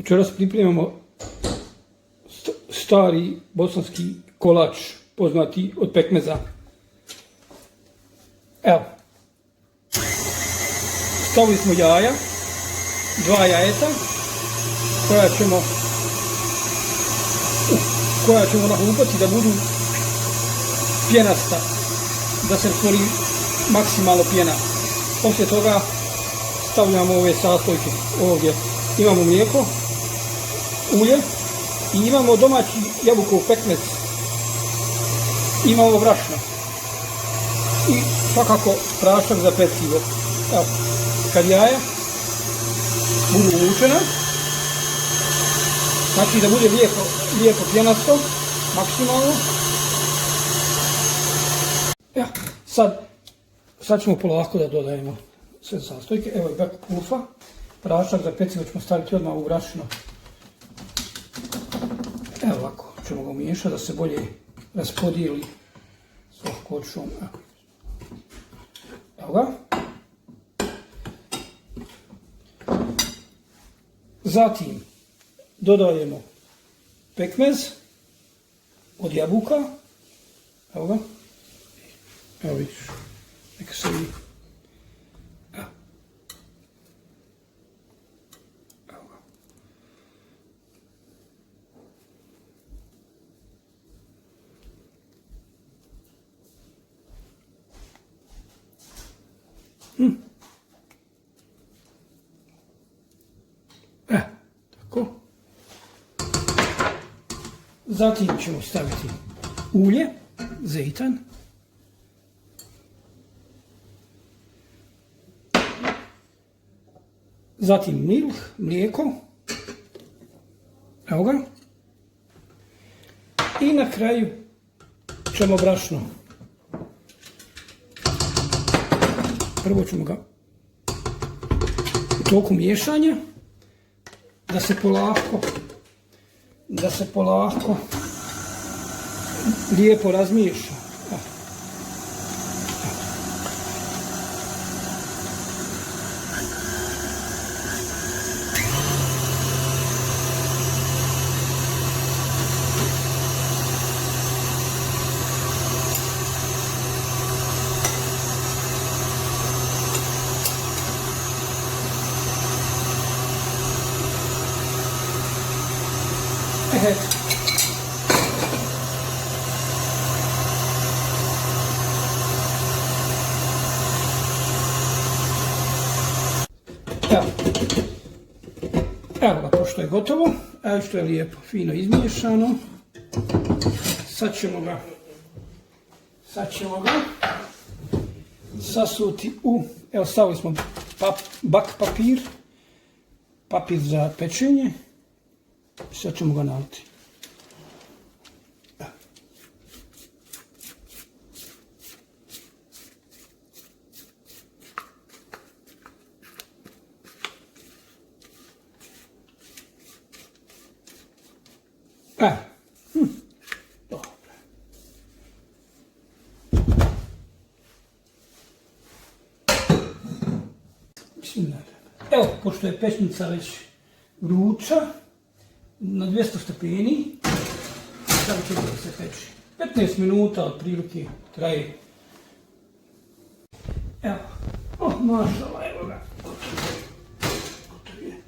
Večeras pripremamo stari bosanski kolač, poznati od pekmeza. Evo. Stavili smo jaja, 2 jajeta, koja ćemo nahlupati da budu pjenasta, da se stvori maksimalno pjena. Poslije toga stavljamo ove sastojke ovdje. Imamo mlijeko, ulje i imamo domaći jabukov pekmez. Imamo brašno i svakako prašak za pecivo. Evo, kad jaja budu uvučena, znači da bude lijepo pjenasto, maksimalno. Evo, sad ćemo polako da dodajemo sve sastojke. Evo je bek pulfa, prašak za pecivo ćemo staviti odmah u brašno. Evo ovako ćemo ga umiješati da se bolje raspodijeli s lahkoćom. Evo ga. Zatim dodajemo pekmez od jabuka. Evo ga. Evo vidiš. Neka se vidi. Evo ga. Tako. Zatim ćemo staviti ulje, zejtan. Zatim mlijeko. Evo ga. I na kraju ćemo brašno. Prvo ćemo ga u toku miješanja da se polako lijepo razmiješa. Evet. Evo ga, pošto je gotovo, evo što je lijepo, fino izmiješano. Sad ćemo ga sasuti evo stavili smo bak papir za pečenje. Sad ćemo ga naliti. Dobro. Evo, pošto je pečnica već vruća, na 200 stepeni, sad ćemo da se peči. 15 minuta otprilike traje. Evo, mašala, evo ga. Gotov je.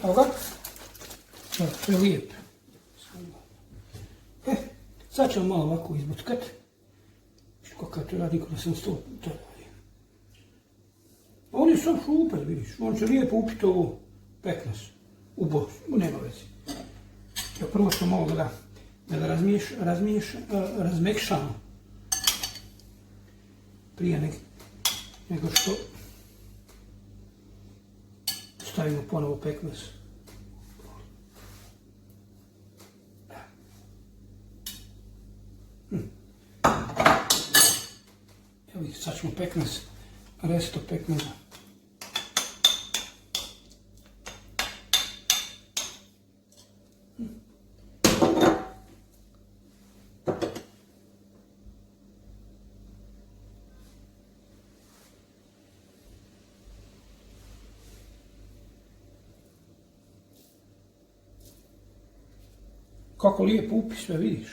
Evo ga. To je lijep. Sad ćemo malo ovako izbutkati. Kako to radi, kada sam to radi. On je sam šupet, vidiš. On će lijepo upiti ovo pekmez. U bosu, nema veze. Prvo ćemo malo da razmekšamo. Prije nego što stavimo ponovo pekmez. Evo ih, sad ćemo pekmez, resto pekmeza. Kako lijep upis, sve vidiš.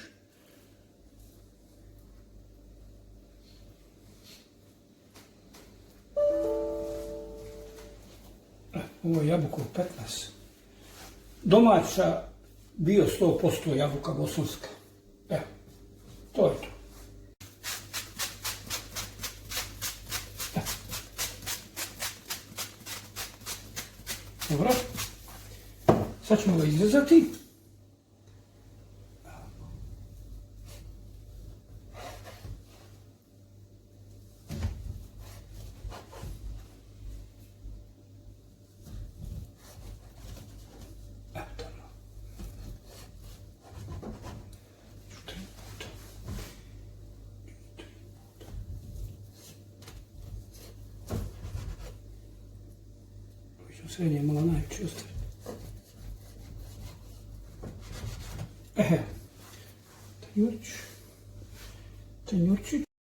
Ovo je jabukov pekmez. Domaća, bio 100% jabuka bosanska. Evo, to je to. Dobro. Sad ćemo ga izrezati. Srednje malo najveći ostaviti. Tanjurčić.